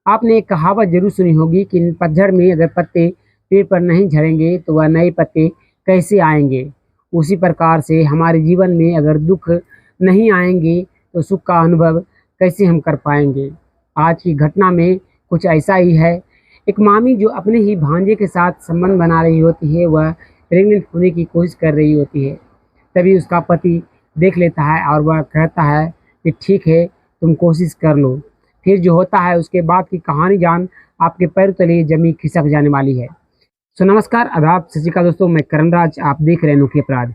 आपने एक कहावत ज़रूर सुनी होगी कि पतझड़ में अगर पत्ते पेड़ पर नहीं झड़ेंगे तो वह नए पत्ते कैसे आएँगे? उसी प्रकार से हमारे जीवन में अगर दुःख नहीं आएँगे तो सुख का अनुभव कैसे हम कर पाएँगे? आज की घटना में कुछ ऐसा ही है। एक मामी जो अपने ही भांजे के साथ संबंध बना रही होती है, वह प्रेग्नेंट होने की कोशिश कर रही होती है। तभी उसका पति देख लेता है और वह कहता है कि ठीक है, तुम कोशिश कर लो। फिर जो होता है उसके बाद की कहानी जान आपके पैर तले ज़मीन खिसक जाने वाली है। सो नमस्कार, आदाब, सत श्री अकाल दोस्तों, मैं करणराज, आप देख रहे हैं अनोखे अपराध।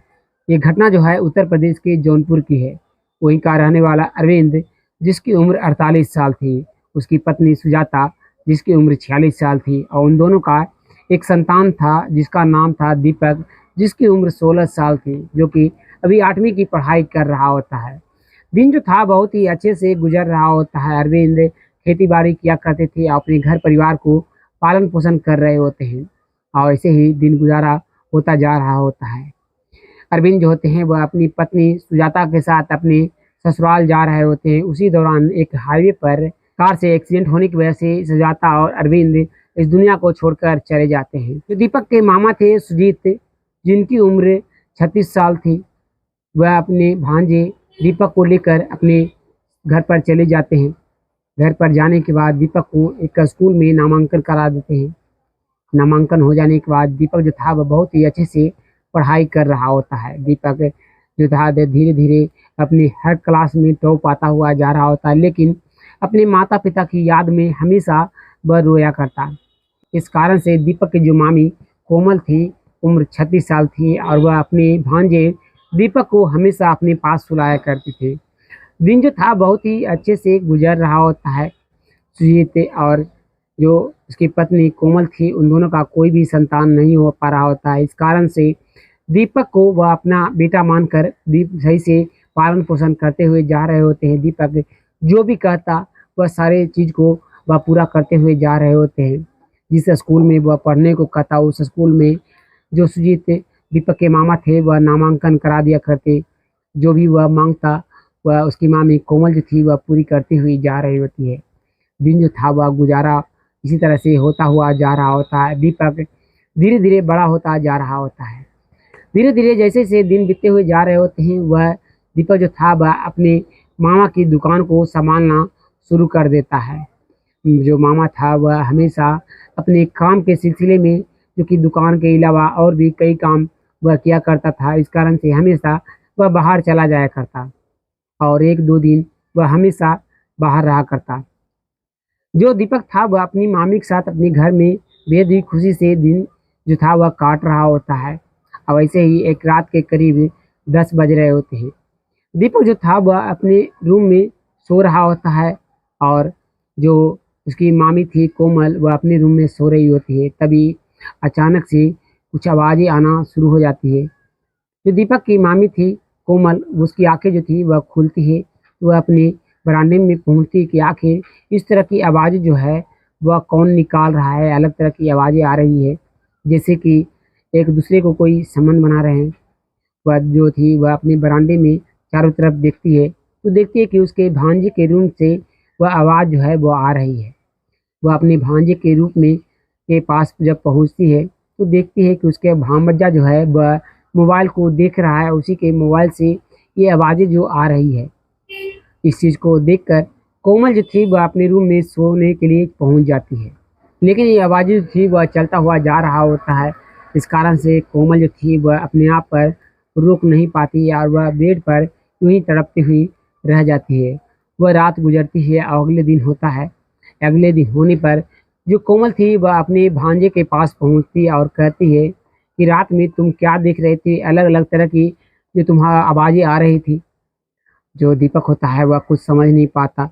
ये घटना जो है उत्तर प्रदेश के जौनपुर की है। वहीं का रहने वाला अरविंद, जिसकी उम्र 48 साल थी, उसकी पत्नी सुजाता, जिसकी उम्र 46 साल थी और उन दोनों का एक संतान था जिसका नाम था दीपक, जिसकी उम्र 16 साल थी, जो कि अभी 8वीं की पढ़ाई कर रहा होता है। दिन जो था बहुत ही अच्छे से गुजर रहा होता है। अरविंद खेती-बाड़ी किया करते थे, अपने घर परिवार को पालन-पोषण कर रहे होते हैं और ऐसे ही दिन गुज़ारा होता जा रहा होता है। अरविंद जो होते हैं वह अपनी पत्नी सुजाता के साथ अपने ससुराल जा रहे होते हैं। उसी दौरान एक हाईवे पर कार से एक्सीडेंट होने की वजह से सुजाता और अरविंद इस दुनिया को छोड़कर चले जाते हैं। जो दीपक के मामा थे सुजीत, जिनकी उम्र 36 साल थी, वह अपने भांजे दीपक को लेकर अपने घर पर चले जाते हैं। घर पर जाने के बाद दीपक को एक स्कूल में नामांकन करा देते हैं। नामांकन हो जाने के बाद दीपक जो था वह बहुत ही अच्छे से पढ़ाई कर रहा होता है। दीपक जो था धीरे-धीरे अपनी हर क्लास में टॉप पाता हुआ जा रहा होता है, लेकिन अपने माता-पिता की याद में हमेशा वह रोया करता। इस कारण से दीपक की जो मामी कोमल थी, उम्र 36 साल थी और वह अपने भांजे दीपक को हमेशा अपने पास सुलाया करती थी। दिन जो था बहुत ही अच्छे से गुजर रहा होता है। सुजीत और जो उसकी पत्नी कोमल थी, उन दोनों का कोई भी संतान नहीं हो पा रहा होता है। इस कारण से दीपक को वह अपना बेटा मानकर सही से पालन-पोषण करते हुए जा रहे होते हैं। दीपक जो भी कहता वह सारे चीज़ को वह पूरा करते हुए जा रहे होते हैं। जिस स्कूल में वह पढ़ने को कहता, उस स्कूल में जो सुजीत दीपक के मामा थे वह नामांकन करा दिया करते। जो भी वह माँगता वह उसकी मामी कोमल जो थी वह पूरी करती हुई जा रही होती है। दिन जो था वह गुज़ारा इसी तरह से होता हुआ जा रहा होता है। दीपक धीरे-धीरे बड़ा होता जा रहा होता है। धीरे-धीरे जैसे-जैसे दिन बीतते हुए जा रहे होते हैं, वह दीपक जो था वह अपने मामा की दुकान को सँभालना शुरू कर देता है। जो मामा था वह हमेशा अपने काम के सिलसिले में, जो कि दुकान के अलावा और भी कई काम वह किया करता था, इस कारण से हमेशा वह बाहर चला जाया करता और 1-2 दिन वह हमेशा बाहर रहा करता। जो दीपक था वह अपनी मामी के साथ अपने घर में बेहद ही खुशी से दिन जो था वह काट रहा होता है। और वैसे ही एक रात के करीब 10 बज रहे होते हैं। दीपक जो था वह अपने रूम में सो रहा होता है और जो उसकी मामी थी कोमल, वह अपने रूम में सो रही होती है। तभी अचानक से कुछ आवाज़ें आना शुरू हो जाती है। जो दीपक की मामी थी कोमल, उसकी आँखें जो थी वह खुलती है। वह अपने बरामदे में पहुँचती है कि आखिर इस तरह की आवाज़ें जो है वह कौन निकाल रहा है। अलग तरह की आवाज़ें आ रही है, जैसे कि एक दूसरे को कोई संबंध बना रहे हैं। वह जो थी वह अपने बरामदे में चारों तरफ देखती है, तो देखती है कि उसके भांजे के रूम से वह आवाज़ जो है वो आ रही है। वह अपने भांजे के रूप में के पास जब पहुँचती है, तो देखती है कि उसके भांजा जो है वह मोबाइल को देख रहा है। उसी के मोबाइल से ये आवाज़ें जो आ रही है, इस चीज़ को देखकर कोमल जो थी वह अपने रूम में सोने के लिए पहुँच जाती है। लेकिन ये आवाज़ें जो थी वह चलता हुआ जा रहा होता है। इस कारण से कोमल जो थी वह अपने आप पर रोक नहीं पाती और वह बेड पर यूँ ही तड़पती हुई रह जाती है। वह रात गुज़रती है और अगले दिन होता है। अगले दिन होने पर जो कोमल थी वह अपने भांजे के पास पहुँचती है और कहती है कि रात में तुम क्या देख रहे थे? अलग-अलग तरह की जो तुम्हारा आवाज़ें आ रही थी। जो दीपक होता है वह कुछ समझ नहीं पाता।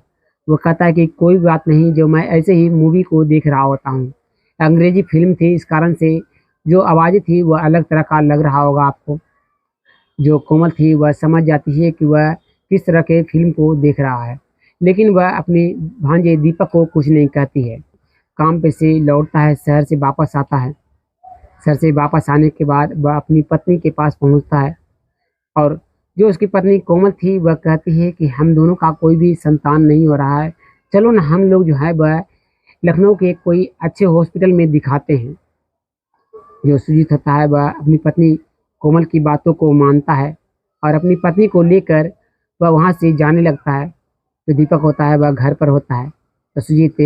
वो कहता है कि कोई बात नहीं, जो मैं ऐसे ही मूवी को देख रहा होता हूँ। अंग्रेज़ी फ़िल्म थी, इस कारण से जो आवाज़ें थी वह अलग तरह का लग रहा होगा आपको। जो कोमल थी वह समझ जाती है कि वह किस तरह के फ़िल्म को देख रहा है, लेकिन वह अपने भांजे दीपक को कुछ नहीं कहती है। काम पे से लौटता है, शहर से वापस आता है। शहर से वापस आने के बाद वह अपनी पत्नी के पास पहुँचता है और जो उसकी पत्नी कोमल थी वह कहती है कि हम दोनों का कोई भी संतान नहीं हो रहा है। चलो ना हम लोग जो है वह लखनऊ के कोई अच्छे हॉस्पिटल में दिखाते हैं। जो सुजीत होता है वह अपनी पत्नी कोमल की बातों को मानता है और अपनी पत्नी को लेकर वह वहाँ से जाने लगता है। जो दीपक होता है वह घर पर होता है। तो सुजीत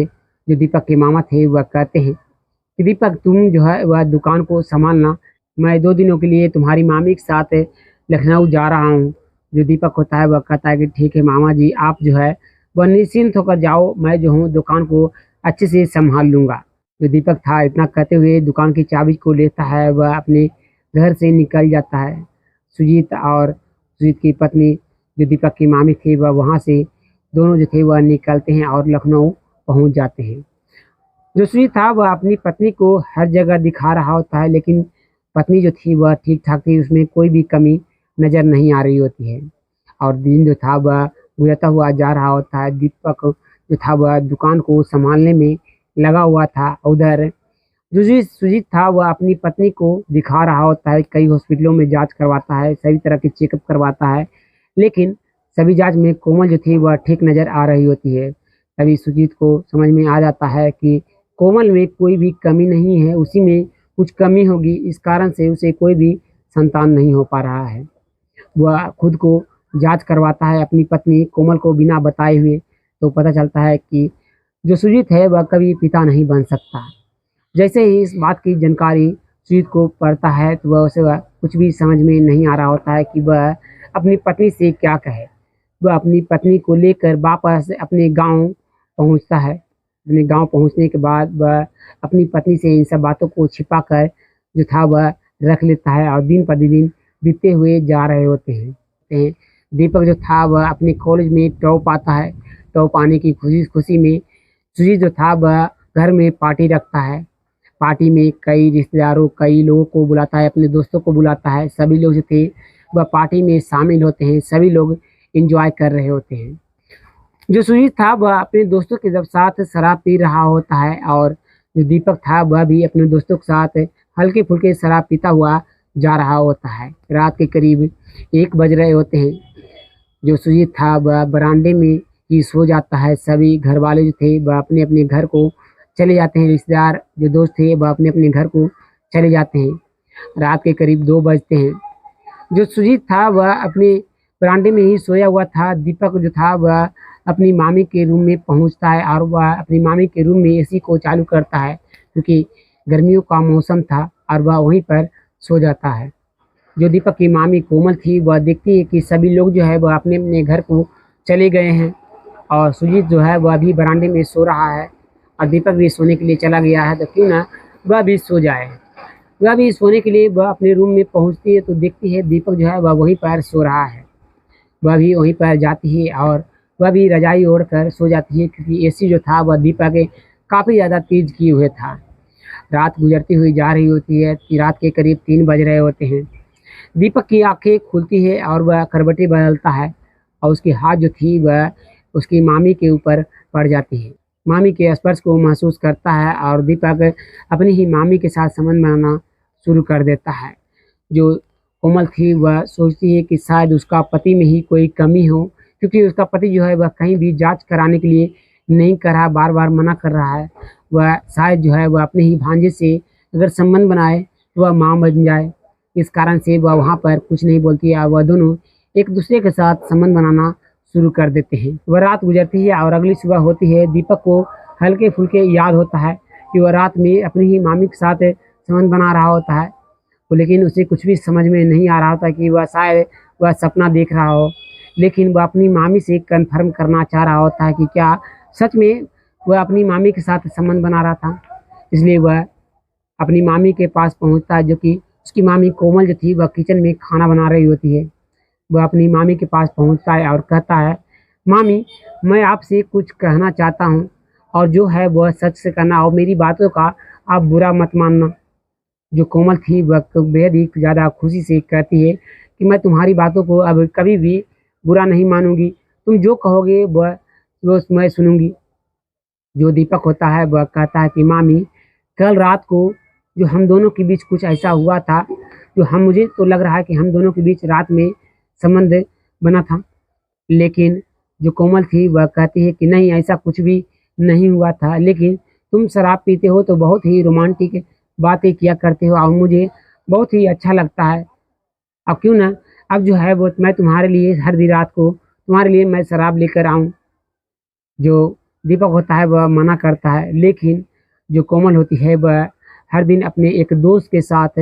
जो दीपक के मामा थे वह कहते हैं कि दीपक तुम जो है वह दुकान को संभालना, मैं 2 दिनों के लिए तुम्हारी मामी के साथ लखनऊ जा रहा हूँ। जो दीपक होता है वह कहता है कि ठीक है मामा जी, आप जो है वह निश्चिंत होकर जाओ, मैं जो हूँ दुकान को अच्छे से संभाल लूँगा। जो दीपक था इतना कहते हुए दुकान की चाबी को लेता है, वह अपने घर से निकल जाता है। सुजीत की पत्नी जो दीपक की मामी थी वह वहाँ से दोनों जो थे वह निकलते हैं और लखनऊ पहुँच जाते हैं। जो सुजीत था वह अपनी पत्नी को हर जगह दिखा रहा होता है, लेकिन पत्नी जो थी वह ठीक ठाक थी, उसमें कोई भी कमी नज़र नहीं आ रही होती है। और दिन जो था वह गुजरता हुआ जा रहा होता है। दीपक जो था वह दुकान को संभालने में लगा हुआ था। उधर जो सुजीत था वह अपनी पत्नी को दिखा रहा होता है, कई हॉस्पिटलों में जांच करवाता है, सभी तरह के चेकअप करवाता है, लेकिन सभी जांच में कोमल जो थी वह ठीक नज़र आ रही होती है। तभी सुजीत को समझ में आ जाता है कि कोमल में कोई भी कमी नहीं है, उसी में कुछ कमी होगी, इस कारण से उसे कोई भी संतान नहीं हो पा रहा है। वह खुद को जांच करवाता है अपनी पत्नी कोमल को बिना बताए हुए, तो पता चलता है कि जो सुजीत है वह कभी पिता नहीं बन सकता। जैसे ही इस बात की जानकारी सुजीत को पड़ता है तो वह कुछ भी समझ में नहीं आ रहा होता है कि वह अपनी पत्नी से क्या कहे। वह अपनी पत्नी को लेकर वापस अपने गांव पहुंचता है। अपने गांव पहुंचने के बाद वह अपनी पत्नी से इन सब बातों को छिपा कर जो था वह रख लेता है और दिन प्रतिदिन बीतते हुए जा रहे होते हैं। दीपक जो था वह अपने कॉलेज में टॉप आता है। टॉप आने की खुशी में सुजीत जो था वह घर में पार्टी रखता है। पार्टी में कई रिश्तेदारों, कई लोगों को बुलाता है, अपने दोस्तों को बुलाता है। सभी लोग जो थे वह पार्टी में शामिल होते हैं, सभी लोग एंजॉय कर रहे होते हैं। जो सुजीत था वह अपने दोस्तों के जब साथ शराब पी रहा होता है और जो दीपक था वह भी अपने दोस्तों के साथ हल्के फुल्के शराब पीता हुआ जा रहा होता है। रात के करीब 1 बज रहे होते हैं। जो सुजीत था वह बरामदे में ही सो जाता है। सभी घर वाले जो थे वह अपने अपने घर को चले जाते हैं। रिश्तेदार जो दोस्त थे वह अपने अपने घर को चले जाते हैं। रात के करीब 2 बजते हैं। जो सुजीत था वह अपने बरामदे में ही सोया हुआ था। दीपक जो था वह अपनी मामी के रूम में पहुंचता है और वह अपनी मामी के रूम में एसी को चालू करता है, क्योंकि गर्मियों का मौसम था, और वह वहीं पर सो जाता है। जो दीपक की मामी कोमल थी वह देखती है कि सभी लोग जो है वह अपने अपने घर को चले गए हैं और सुजीत जो है वह अभी बरामदे में सो रहा है और दीपक भी सोने के लिए चला गया है, तो क्यों ना वह भी सो जाए। वह भी सोने के लिए वह अपने रूम में पहुंचती है तो देखती है दीपक जो है वह वहीं पर सो रहा है। वह भी वहीं पर जाती है और वह भी रजाई ओढ़ कर सो जाती है, क्योंकि एसी जो था वह दीपक काफ़ी ज़्यादा तेज किए हुए था। रात गुजरती हुई जा रही होती है कि रात के करीब 3 बज रहे होते हैं। दीपक की आंखें खुलती है और वह करवटें बदलता है और उसकी हाथ जो थी वह उसकी मामी के ऊपर पड़ जाती है। मामी के स्पर्श को महसूस करता है और दीपक अपनी ही मामी के साथ संबंध बनाना शुरू कर देता है। जो कोमल थी वह सोचती है कि शायद उसका पति में ही कोई कमी हो, क्योंकि उसका पति जो है वह कहीं भी जांच कराने के लिए नहीं कर रहा, बार बार मना कर रहा है। वह शायद जो है वह अपने ही भांजे से अगर संबंध बनाए तो वह माँ बन जाए, इस कारण से वह वहाँ पर कुछ नहीं बोलती है। वह दोनों एक दूसरे के साथ संबंध बनाना शुरू कर देते हैं। वह रात गुजरती है और अगली सुबह होती है। दीपक को हल्के फुल्के याद होता है कि वह रात में अपनी ही मामी के साथ संबंध बना रहा होता है, लेकिन उसे कुछ भी समझ में नहीं आ रहा था कि वह शायद वह सपना देख रहा हो। लेकिन वह अपनी मामी से कन्फर्म करना चाह रहा होता है कि क्या सच में वह अपनी मामी के साथ संबंध बना रहा था। इसलिए वह अपनी मामी के पास पहुंचता है, जो कि उसकी मामी कोमल जो थी वह किचन में खाना बना रही होती है। वह अपनी मामी के पास पहुंचता है और कहता है, मामी मैं आपसे कुछ कहना चाहता हूं और जो है वह सच से कहना और मेरी बातों का आप बुरा मत मानना। जो कोमल थी वह बेहद ही ज़्यादा खुशी से कहती है कि मैं तुम्हारी बातों को अब कभी भी बुरा नहीं मानूंगी, तुम जो कहोगे वह वो मैं सुनूंगी। जो दीपक होता है वह कहता है कि मामी कल रात को जो हम दोनों के बीच कुछ ऐसा हुआ था, जो हम मुझे तो लग रहा है कि हम दोनों के बीच रात में संबंध बना था, लेकिन जो कोमल थी वह कहती है कि नहीं ऐसा कुछ भी नहीं हुआ था, लेकिन तुम शराब पीते हो तो बहुत ही रोमांटिक बातें किया करते हो और मुझे बहुत ही अच्छा लगता है। अब क्यों ना अब जो है वो मैं तुम्हारे लिए हर दी रात को तुम्हारे लिए मैं शराब लेकर आऊँ। जो दीपक होता है वह मना करता है, लेकिन जो कोमल होती है वह हर दिन अपने एक दोस्त के साथ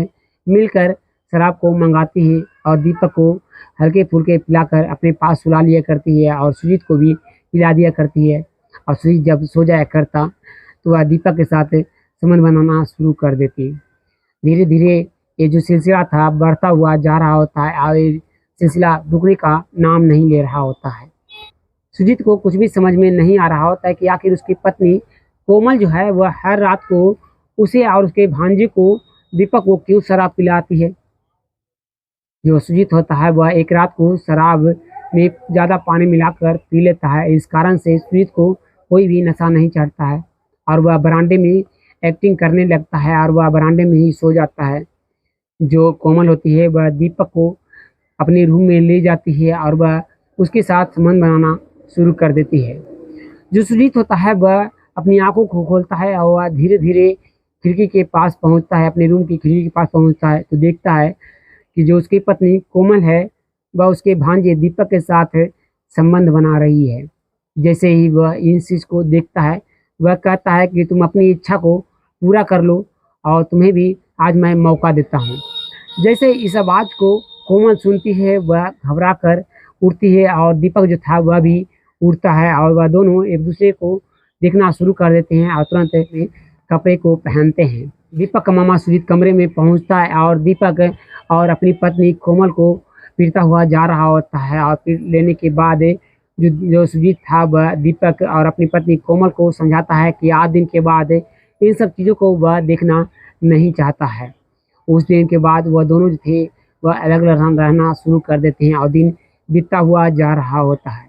मिलकर शराब को मंगाती है और दीपक को हल्के-फुल्के पिलाकर अपने पास सुला लिया करती है और सुजीत को भी पिला दिया करती है। और सुजीत जब सो जाया करता तो वह दीपक के साथ संबंध बनाना शुरू कर देती। धीरे-धीरे ये जो सिलसिला था बढ़ता हुआ जा रहा होता है और ये सिलसिला रुकने का नाम नहीं ले रहा होता है। सुजीत को कुछ भी समझ में नहीं आ रहा होता है कि आखिर उसकी पत्नी कोमल जो है वह हर रात को उसे और उसके भांजे को दीपक को क्यों शराब पिलाती है। जो सुजीत होता है वह एक रात को शराब में ज़्यादा पानी मिलाकर पी लेता है। इस कारण से सुजीत को कोई भी नशा नहीं चढ़ता है और वह बरामदे में एक्टिंग करने लगता है और वह बरामदे में ही सो जाता है। जो कोमल होती है वह दीपक को अपने रूम में ले जाती है और वह उसके साथ संबंध बनाना शुरू कर देती है। जो सुजीत होता है वह अपनी आंखों को खोलता है और वह धीरे-धीरे खिड़की के पास पहुंचता है, अपने रूम की खिड़की के पास पहुंचता है तो देखता है कि जो उसकी पत्नी कोमल है वह उसके भांजे दीपक के साथ संबंध बना रही है। जैसे ही वह इन चीज़ को देखता है वह कहता है कि तुम अपनी इच्छा को पूरा कर लो और तुम्हें भी आज मैं मौका देता हूँ। जैसे इस आवाज़ को कोमल सुनती है वह घबरा कर उठती है और दीपक जो था वह भी उठता है और वह दोनों एक दूसरे को देखना शुरू कर देते हैं और तुरंत अपने कपड़े को पहनते हैं। दीपक का मामा सुजीत कमरे में पहुंचता है और दीपक और अपनी पत्नी कोमल को पीटता हुआ जा रहा होता है और फिर लेने के बाद जो सुजीत था वह दीपक और अपनी पत्नी कोमल को समझाता है कि 8 दिन के बाद इन सब चीज़ों को वह देखना नहीं चाहता है। उस दिन के बाद वह दोनों जो थे वह अलग-अलग रहना शुरू कर देते हैं और दिन बीतता हुआ जा रहा होता है।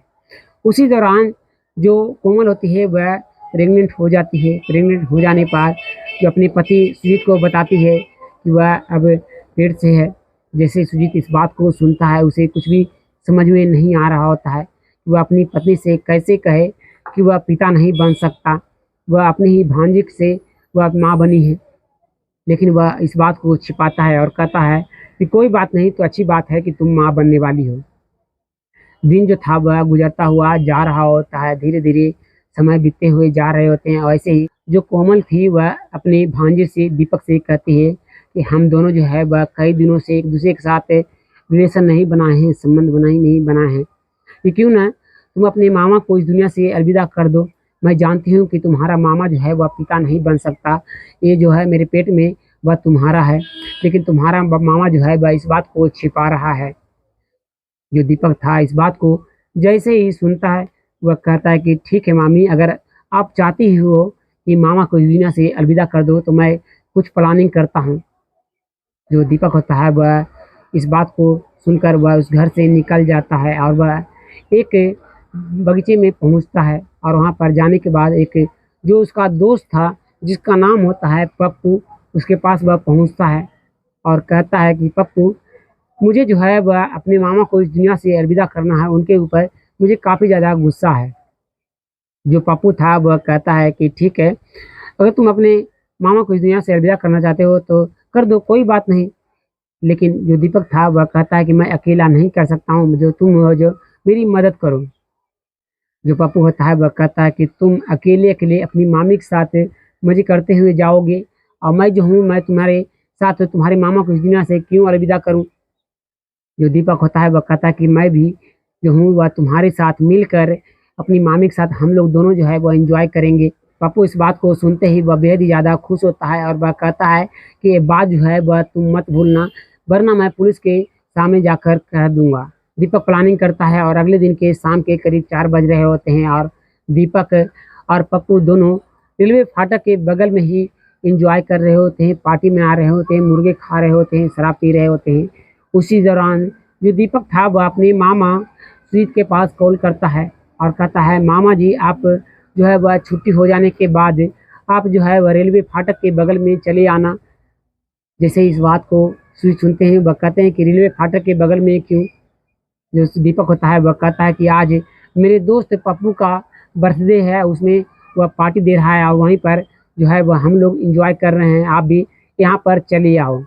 उसी दौरान जो कोमल होती है वह प्रेग्नेंट हो जाती है। प्रेग्नेंट हो जाने पर जो अपने पति सुजीत को बताती है कि वह अब पेट से है। जैसे सुजीत इस बात को सुनता है उसे कुछ भी समझ में नहीं आ रहा होता है। वह अपनी पत्नी से कैसे कहे कि वह पिता नहीं बन सकता, वह अपने ही भांजे से वह माँ बनी है। लेकिन वह इस बात को छिपाता है और कहता है कि कोई बात नहीं, तो अच्छी बात है कि तुम माँ बनने वाली हो। दिन जो था वह गुजरता हुआ जा रहा होता है, धीरे-धीरे समय बीतते हुए जा रहे होते हैं और ऐसे ही जो कोमल थी वह अपने भांजे से दीपक से कहती है कि हम दोनों जो है वह कई दिनों से एक-दूसरे के साथ रिलेशन नहीं बनाए हैं, संबंध नहीं बनाए हैं। कि क्यों ना तुम अपने मामा को इस दुनिया से अलविदा कर दो। मैं जानती हूँ कि तुम्हारा मामा जो है वह पिता नहीं बन सकता। ये जो है मेरे पेट में वह तुम्हारा है, लेकिन तुम्हारा मामा जो है वह इस बात को छिपा रहा है। जो दीपक था इस बात को जैसे ही सुनता है वह कहता है कि ठीक है मामी, अगर आप चाहती हो कि मामा को इस दुनिया से अलविदा कर दो तो मैं कुछ प्लानिंग करता हूँ। जो दीपक होता है वह इस बात को सुनकर वह उस घर से निकल जाता है और वह एक बगीचे में पहुंचता है और वहां पर जाने के बाद एक जो उसका दोस्त था जिसका नाम होता है पप्पू, उसके पास वह पहुंचता है और कहता है कि पप्पू, मुझे जो है वह अपने मामा को इस दुनिया से अलविदा करना है, उनके ऊपर मुझे काफ़ी ज़्यादा गुस्सा है। जो पप्पू था वह कहता है कि ठीक है, अगर तुम अपने मामा को इस दुनिया से अलविदा करना चाहते हो तो कर दो, कोई बात नहीं। लेकिन जो दीपक था वह कहता है कि मैं अकेला नहीं कर सकता हूँ, जो तुम हो जो मेरी मदद करो। जो पप्पू होता है वह कहता है कि तुम अकेले-अकेले अपनी मामी के साथ मज़े करते हुए जाओगे और मैं जो हूँ मैं तुम्हारे साथ तुम्हारे मामा को इस दुनिया से क्यों अलविदा करूँ। जो दीपक होता है वह कहता है कि मैं भी जो हूँ वह तुम्हारे साथ मिलकर अपनी मामी के साथ हम लोग दोनों जो है वह एंजॉय करेंगे। पप्पू इस बात को सुनते ही वह बेहद ही ज़्यादा खुश होता है और वह कहता है कि ये बात जो है वह तुम मत भूलना, वरना मैं पुलिस के सामने जाकर कह दूँगा। दीपक प्लानिंग करता है और अगले दिन के शाम के करीब 4 बज रहे होते हैं और दीपक और पप्पू दोनों रेलवे फाटक के बगल में ही एंजॉय कर रहे होते हैं, पार्टी में आ रहे होते हैं, मुर्गे खा रहे होते हैं, शराब पी रहे होते हैं। उसी दौरान जो दीपक था वह अपने मामा सुजीत के पास कॉल करता है और कहता है, मामा जी आप जो है वह छुट्टी हो जाने के बाद आप जो है वह रेलवे फाटक के बगल में चले आना। जैसे इस बात को सुजीत सुनते हैं वह कहते हैं कि रेलवे फाटक के बगल में क्यों। जो दीपक होता है वह कहता है कि आज मेरे दोस्त पप्पू का बर्थडे है, उसमें वह पार्टी दे रहा है और वहीं पर जो है वह हम लोग एंजॉय कर रहे हैं, आप भी यहाँ पर चले आओ।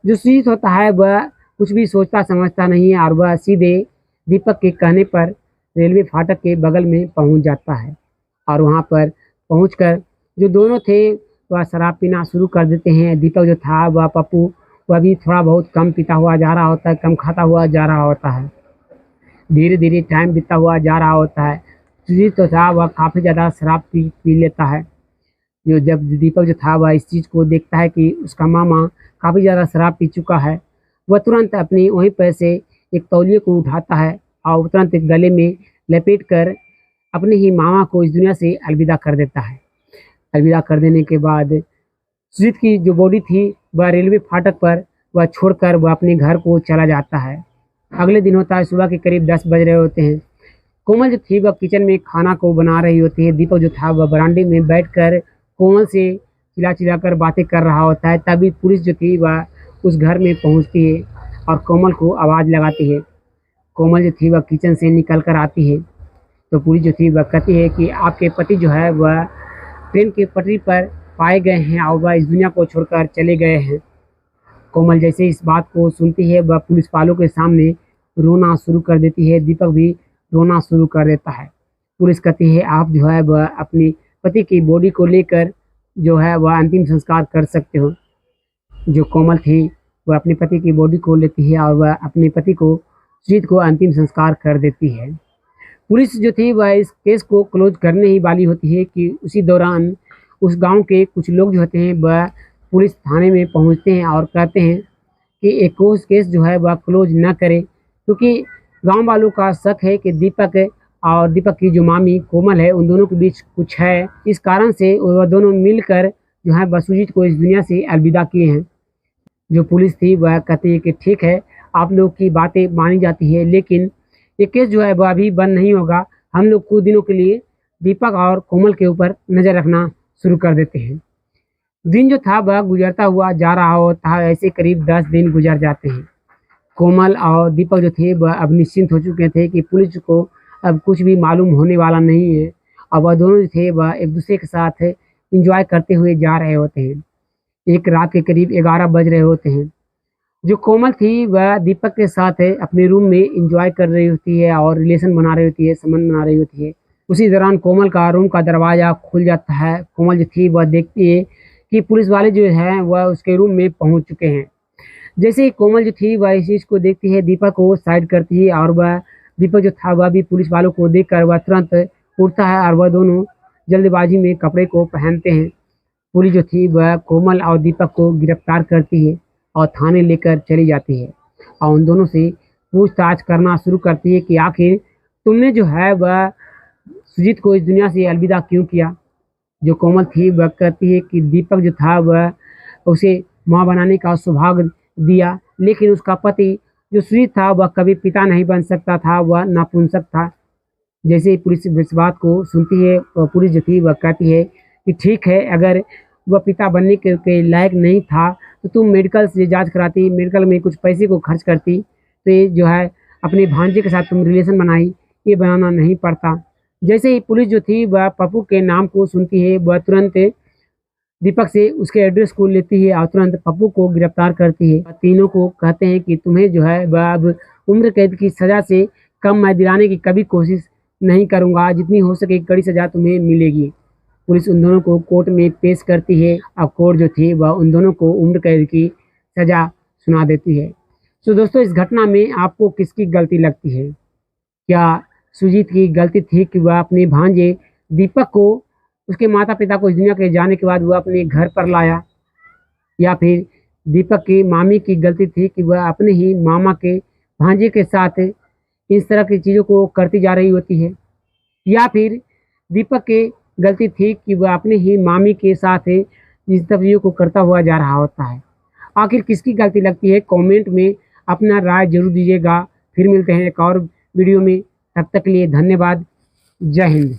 जो सुजीत होता है वह कुछ भी सोचता समझता नहीं है और वह सीधे दीपक के कहने पर रेलवे फाटक के बगल में पहुंच जाता है। और वहां पर पहुंचकर जो दोनों थे वह शराब पीना शुरू कर देते हैं। दीपक जो था वह पप्पू वह भी थोड़ा बहुत कम पीता हुआ जा रहा होता है, कम खाता हुआ जा रहा होता है। धीरे धीरे टाइम बीतता हुआ जा रहा होता है। सुजीत तो था वह काफ़ी ज़्यादा शराब पी लेता है। जो जब दीपक जो था वह इस चीज़ को देखता है कि उसका मामा काफ़ी ज़्यादा शराब पी चुका है, वह तुरंत अपनी वहीं पर से एक तौलिए को उठाता है और तुरंत गले में लपेट कर अपने ही मामा को इस दुनिया से अलविदा कर देता है। अलविदा कर देने के बाद सुजीत की जो बॉडी थी वह रेलवे फाटक पर वह छोड़कर वह अपने घर को चला जाता है। अगले दिन होता है, सुबह के करीब 10 बज रहे होते हैं। कोमल जो थी वह किचन में खाना को बना रही होती है। दीपक जो था वह बरामदे में बैठकर कोमल से चिल्ला कर बातें कर रहा होता है। तभी पुलिस जो थी वह उस घर में पहुंचती है और कोमल को आवाज़ लगाती है। कोमल जो थी वह किचन से निकल कर आती है तो पुलिस जो थी वह कहती है कि आपके पति जो है वह ट्रेन की पटरी पर पाए गए हैं और वह इस दुनिया को छोड़कर चले गए हैं। कोमल जैसे इस बात को सुनती है वह पुलिस वालों के सामने रोना शुरू कर देती है। दीपक भी रोना शुरू कर देता है। पुलिस कहती है आप जो है वह अपनी पति की बॉडी को लेकर जो है वह अंतिम संस्कार कर सकते हो। जो कोमल थी वह अपने पति की बॉडी को लेती है और वह अपने पति को सुजीत को अंतिम संस्कार कर देती है। पुलिस जो थी वह इस केस को क्लोज करने ही वाली होती है कि उसी दौरान उस गांव के कुछ लोग जो होते हैं वह पुलिस थाने में पहुंचते हैं और कहते हैं कि एक केस जो है वह क्लोज ना करे, क्योंकि गांव वालों का शक है कि दीपक और दीपक की जो मामी कोमल है उन दोनों के बीच कुछ है। इस कारण से वह दोनों मिलकर जो है वह सुजीत को इस दुनिया से अलविदा किए हैं। जो पुलिस थी वह कहती है कि ठीक है, आप लोग की बातें मानी जाती है, लेकिन ये केस जो है वह अभी बंद नहीं होगा। हम लोग कुछ दिनों के लिए दीपक और कोमल के ऊपर नज़र रखना शुरू कर देते हैं। दिन जो था वह गुजरता हुआ जा रहा होता है। ऐसे करीब 10 दिन गुजर जाते हैं। कोमल और दीपक जो थे वह अब निश्चिंत हो चुके थे कि पुलिस को अब कुछ भी मालूम होने वाला नहीं है और वह दोनों जो थे वह एक दूसरे के साथ एंजॉय करते हुए जा रहे होते हैं। एक रात के करीब 11 बज रहे होते हैं। जो कोमल थी वह दीपक के साथ अपने रूम में एंजॉय कर रही होती है और रिलेशन बना रही होती है, संबंध बना रही होती है। उसी दौरान कोमल का रूम का दरवाज़ा खुल जाता है। कोमल जो थी वह देखती है कि पुलिस वाले जो हैं वह उसके रूम में पहुंच चुके हैं। जैसे ही कोमल जो थी वह इस चीज़ को देखती है, दीपक को साइड करती है और वह दीपक जो था वह भी पुलिस वालों को देखकर वह तुरंत उठता है और वह दोनों जल्दबाजी में कपड़े को पहनते हैं। पुलिस जो थी वह कोमल और दीपक को गिरफ्तार करती है और थाने लेकर चली जाती है और उन दोनों से पूछताछ करना शुरू करती है कि आखिर तुमने जो है वह सुजीत को इस दुनिया से अलविदा क्यों किया। जो कोमल थी वह कहती है कि दीपक जो था वह उसे माँ बनाने का सौभाग्य दिया, लेकिन उसका पति जो सुजीत था वह कभी पिता नहीं बन सकता था, वह नपुंसक था। जैसे ही पुलिस इस बात को सुनती है पुलिस जो थी वह कहती है कि ठीक है, अगर वह पिता बनने के लायक नहीं था तो तुम मेडिकल से जांच कराती, मेडिकल में कुछ पैसे को खर्च करती, तो ये जो है अपने भांजे के साथ तुम रिलेशन बनाई, ये बनाना नहीं पड़ता। जैसे ही पुलिस जो थी वह पप्पू के नाम को सुनती है वह तुरंत दीपक से उसके एड्रेस को लेती है और तुरंत पप्पू को गिरफ्तार करती है। तीनों को कहते हैं कि तुम्हें जो है वह अब उम्र कैद की सज़ा से कम मैं दिलाने की कभी कोशिश नहीं करूँगा, जितनी हो सके कड़ी सज़ा तुम्हें मिलेगी। पुलिस उन दोनों को कोर्ट में पेश करती है और कोर्ट जो थी वह उन दोनों को उम्र कैद की सज़ा सुना देती है। तो दोस्तों, इस घटना में आपको किसकी गलती लगती है? क्या सुजीत की गलती थी कि वह अपने भांजे दीपक को उसके माता पिता को इस दुनिया के जाने के बाद वह अपने घर पर लाया, या फिर दीपक की मामी की गलती थी कि वह अपने ही मामा के भांजे के साथ इस तरह की चीज़ों को करती जा रही होती है, या फिर दीपक की गलती थी कि वह अपने ही मामी के साथ इस सब चीज़ों को करता हुआ जा रहा होता है? आखिर किसकी गलती लगती है? कमेंट में अपना राय जरूर दीजिएगा। फिर मिलते हैं एक और वीडियो में, तब तक के लिए धन्यवाद। जय हिंद।